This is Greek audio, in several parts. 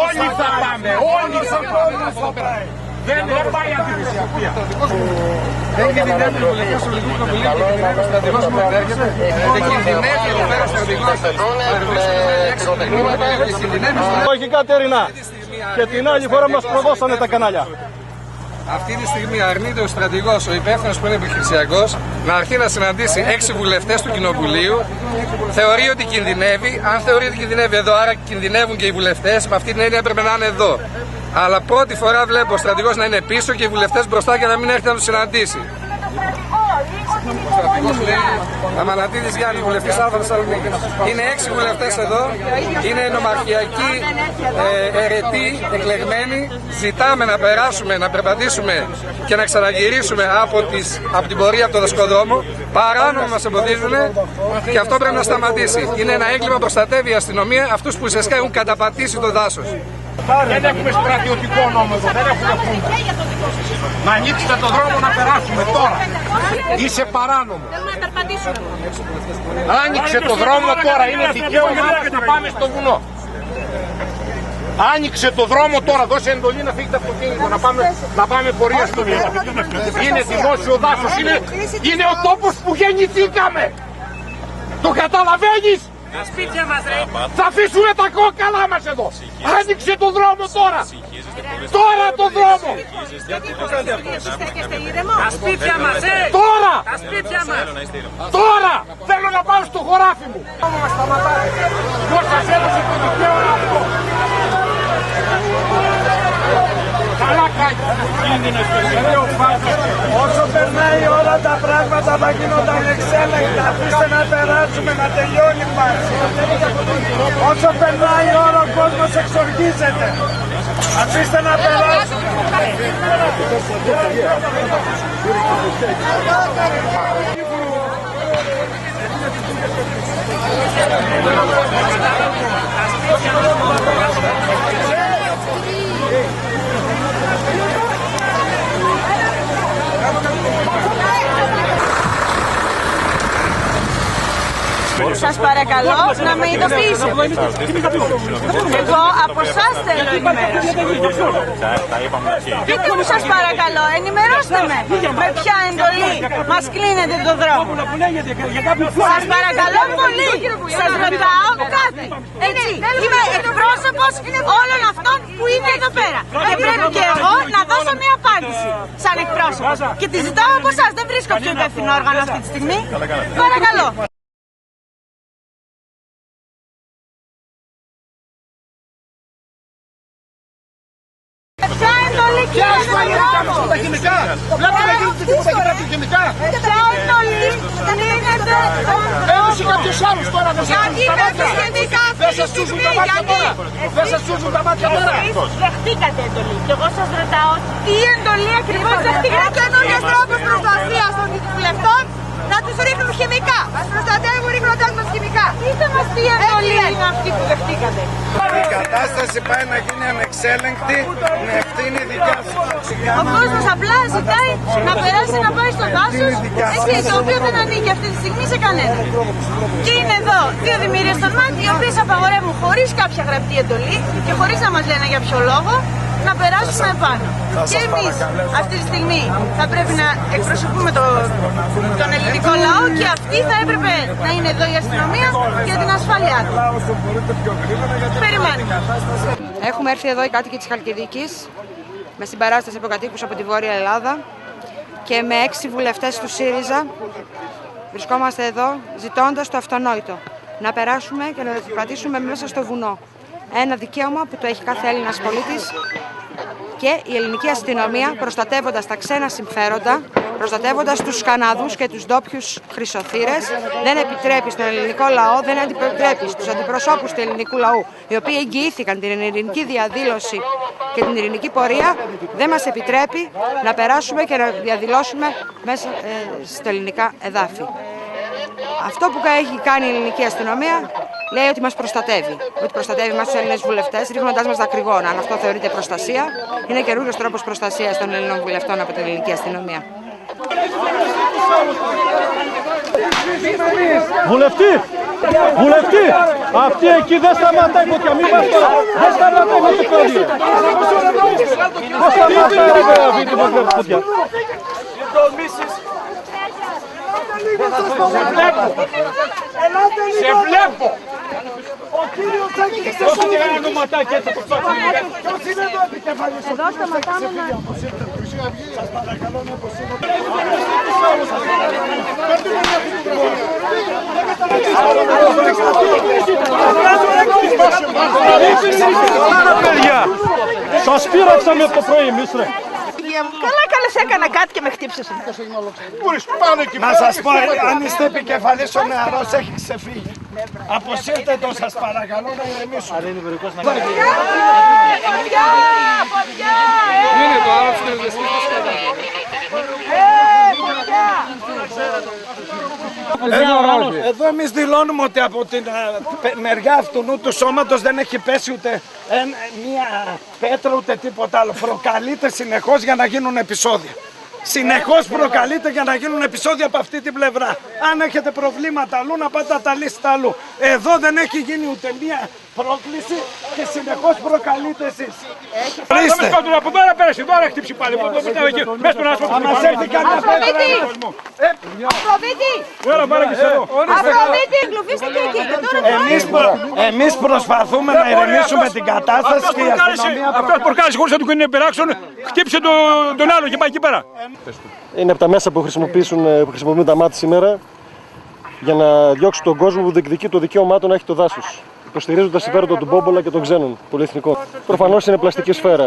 Όλοι θα πάμε, όλοι θα πάμε. Δεν πάει αντιπροσωπεία. Δεν κινδυνεύει ο βουλευτής του Ελληνικού Κοινοβουλίου και κινδυνεύει ο στρατηγός που έρχεται. Δεν κινδυνεύει εδώ πέρα ο στρατηγός. Όχι Κατερίνα. Και την άλλη φορά μας προδώσανε τα κανάλια. Αυτή τη στιγμή αρνείται ο στρατηγός, ο υπεύθυνος που είναι επιχειρησιακός, να έρθει να συναντήσει 6 βουλευτές του Κοινοβουλίου. Θεωρεί ότι κινδυνεύει. Αν θεωρεί ότι κινδυνεύει εδώ, άρα κινδυνεύουν και οι βουλευτές. Με αυτή την έννοια έπρεπε να είναι εδώ. Αλλά πρώτη φορά βλέπω ο στρατηγός να είναι πίσω και οι βουλευτές μπροστά και να μην έρθει να τους συναντήσει. Ο στρατηγός λέει Αμανατίδης Γιάννη, βουλευτής Α Θεσσαλονίκη. Είναι 6 βουλευτές εδώ, είναι νομαρχιακοί αιρετοί, εκλεγμένοι. Ζητάμε να περάσουμε, να περπατήσουμε και να ξαναγυρίσουμε από την πορεία από το Δοσκοδρόμο. Παράνομα μας εμποδίζουν και αυτό πρέπει να σταματήσει. Είναι ένα έγκλημα, προστατεύει η αστυνομία αυτούς που ουσιαστικά έχουν καταπατήσει το δάσος. Δεν έχουμε στρατιωτικό νόμο εδώ, δεν έχουμε φούντα. Να ανοίξετε το δρόμο να περάσουμε τώρα. Είσαι παράνομο. Άνοιξε το δρόμο τώρα, είναι δικαίωμά μας να πάμε στο βουνό. Άνοιξε το δρόμο τώρα, δώσε εντολή να φύγει το αυτοκίνητο, να πάμε πορεία στο βουνό. Είναι δημόσιο δάσος, είναι ο τόπος που γεννηθήκαμε. Το καταλαβαίνεις? Θα αφήσουμε τα κόκαλά μας εδώ. Άνοιξε το δρόμο τώρα. Τώρα το δρόμο. Τα σπίτια μας, τώρα. Τα σπίτια μας. Τώρα θέλω να πάω στο χωράφι μου. Ποιος σας έδωσε το δικαίωμα αυτό? Καλά κάνει. Όσο περνάει η ώρα τα πράγματα θα γίνονται ανεξέλεγκτα. Αφήστε να περάσουμε, να τελειώνει πάλι. Όσο περνάει η ώρα ο κόσμος εξοργίζεται. Αφήστε να περάσουμε. Σας παρακαλώ να με ειδοποιήσετε. Εγώ από εσάς θέλω ενημέρωση. Πείτε μου σας παρακαλώ, ενημερώστε με. Με ποια εντολή μας κλείνετε το δρόμο? Σας παρακαλώ πολύ. Σας ρωτάω κάτι. Έτσι, είμαι εκπρόσωπος όλων αυτών που είναι εδώ πέρα. Και πρέπει και εγώ να δώσω μια απάντηση σαν εκπρόσωπος. Και τη ζητάω από εσάς. Δεν βρίσκω πιο υπεύθυνο όργανο αυτή τη στιγμή. Παρακαλώ. Ποια εντολή κλείνετε τον δρόμο? Τα χημικά. Βλέπετε να γίνονται τίποτα και τα χημικά. Ποια εντολή κλείνετε τον δρόμο? Έδωσε κάποιος άλλος τώρα. Γιατί δεν χημικά αυτή τη στιγμή? Δεν σας τσούζουν τα μάτια τώρα. Εσείς δεχτήκατε εντολή και εγώ σας ρωτάω τι εντολή ακριβώς δεχτήκατε? Καινούργιος τρόπος προστασίας των βουλευτών να τους ρίχνουν χημικά. Μας προστατεύουν ρίχνοντάς μας χημικά. Πείτε μας τι εντολή είναι αυτή που δεχτήκατε. Η κατάσταση πάει να γίνει ανεξέλεγκτη με ευθύνη δικιά σας. Ο κόσμος απλά ζητάει να περάσει να πάει στο δάσος, έτσι, το οποίο δεν ανήκει αυτή τη στιγμή σε κανένα. Και είναι εδώ δύο δημιουργίες των ΜΑΤ, οι οποίες απαγορεύουν χωρίς κάποια γραπτή εντολή και χωρίς να μας λένε για ποιο λόγο να περάσουμε επάνω. Και εμείς αυτή τη στιγμή θα πρέπει να εκπροσωπούμε τον ελληνικό λαό και αυτή θα έπρεπε να είναι εδώ η αστυνομία για την ασφάλειά του. Περιμένουμε. Έχουμε έρθει εδώ οι κάτοικοι της Χαλκιδικής με συμπαράσταση από κατοίκους από τη Βόρεια Ελλάδα και με 6 βουλευτές του ΣΥΡΙΖΑ βρισκόμαστε εδώ ζητώντας το αυτονόητο. Να περάσουμε και να πατήσουμε μέσα στο βουνό. Ένα δικαίωμα που το έχει κάθε Έλληνας πολίτης και η ελληνική αστυνομία, προστατεύοντας τα ξένα συμφέροντα, προστατεύοντας τους Καναδούς και τους ντόπιους χρυσοθύρες, δεν επιτρέπει στον ελληνικό λαό, δεν επιτρέπει στους αντιπροσώπους του ελληνικού λαού, οι οποίοι εγγυήθηκαν την ειρηνική διαδήλωση και την ειρηνική πορεία, δεν μας επιτρέπει να περάσουμε και να διαδηλώσουμε μέσα στα ελληνικά εδάφη. Αυτό που έχει κάνει η ελληνική αστυνομία λέει ότι μας προστατεύει. Ότι προστατεύει μας τους Έλληνες βουλευτές, ρίχνοντάς μας δακρυγόνα. Αν αυτό θεωρείται προστασία, είναι καινούριος τρόπος προστασίας των Ελλήνων βουλευτών από την ελληνική αστυνομία. Βουλευτή! Βουλευτή, αυτή εκεί δεν σταματάει φωτιά. Μην μας τώρα. Δεν σταματάει με το παιδί. Πώς σταματάει ρε παιδιά αυτή τη φωτιά. Σε βλέπω. Ο κύριος Τσάκης Δώστε και ένα νοματάκι έτσι το ψάξουμε. ποιος είναι εδώ επικεφαλής. Εδώ σταματάμε να... Σας παρακαλώ να αποσύρω. Παιδιά, σας πείραξαμε από το πρωί εμείς ρε. Καλά έκανα κάτι και με χτύψες. Να σας πω, αν είστε επικεφαλής, ο νεαρός έχει ξεφύγει. Αποσύρτε το, σας παρακαλώ να ηρεμήσουμε. Είναι το άλλο που είναι Εδώ εμείς δηλώνουμε ότι από την μεριά αυτού του σώματος δεν έχει πέσει ούτε μία πέτρα ούτε τίποτα άλλο. Προκαλείται συνεχώς για να γίνουν επεισόδια. Συνεχώς προκαλείται για να γίνουν επεισόδια από αυτή την πλευρά. Αν έχετε προβλήματα αλλού, να πάτε να τα λύσετε αλλού. Εδώ δεν έχει γίνει ούτε μία πρόκληση και συνεχώς προκαλείτε εσείς. Ορίστε. Από τώρα πέρασε, τώρα χτύψει πάλι. Μέσα στον άσπρο. Θα μας έρθει κανένα πέτρα. Αφροδίτη! Έλα πάρε και σε εδώ. Αφροδίτη, εγκλωβίστηκε εκεί και τώρα Εμείς προσπαθούμε να ηρεμήσουμε την κατάσταση και η αστυνομία Αυτός προκάλεσε χωρίς να του κάνει περάξον, χτύψε τον άλλο και πάει εκεί πέρα. Είναι από τα μέσα που χρησιμοποιούν τα μάτια σήμερα για να διώξουν τον κόσμο που διεκδικεί το δικαίωμά του να έχει το δάσος. Υποστηρίζουν τα συμφέροντα του Μπόμπολα και των ξένων πολυεθνικών. Προφανώς είναι πλαστική σφαίρα.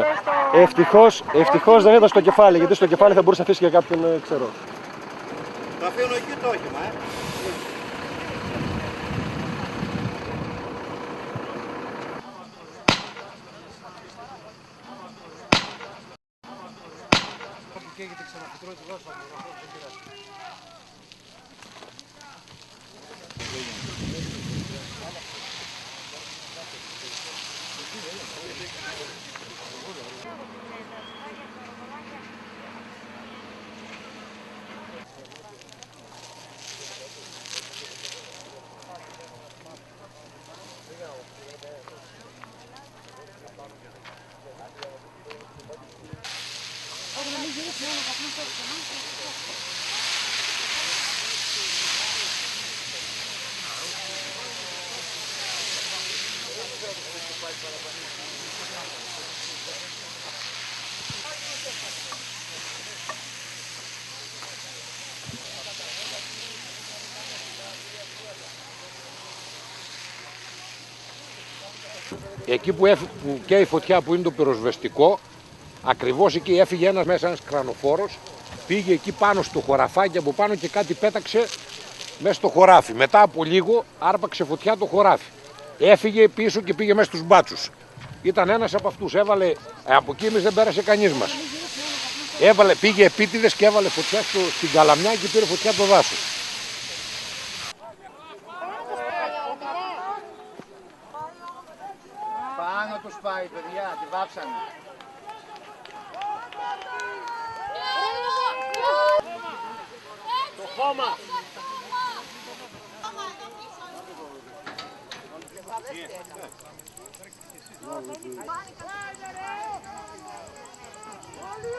Ευτυχώς δεν ήταν στο κεφάλι, γιατί στο κεφάλι θα μπορούσε να αφήσει για κάποιον ξέρω. Το αφήνω εκεί το όχημα, Εκεί που καίει η φωτιά που είναι το πυροσβεστικό, ακριβώς εκεί έφυγε ένας μέσα, ένας κρανοφόρος, πήγε εκεί πάνω στο χωραφάκι από πάνω και κάτι πέταξε μέσα στο χωράφι. Μετά από λίγο άρπαξε φωτιά το χωράφι. Έφυγε πίσω και πήγε μέσα στους μπάτσους. Ήταν ένας από αυτούς, έβαλε, από εκεί εμείς δεν πέρασε κανείς μας. Πήγε επίτηδες και έβαλε φωτιά στην καλαμιά και πήρε φωτιά το δάσος. Πάνω τους πάει, παιδιά, τη βάψανε. Το χώμα.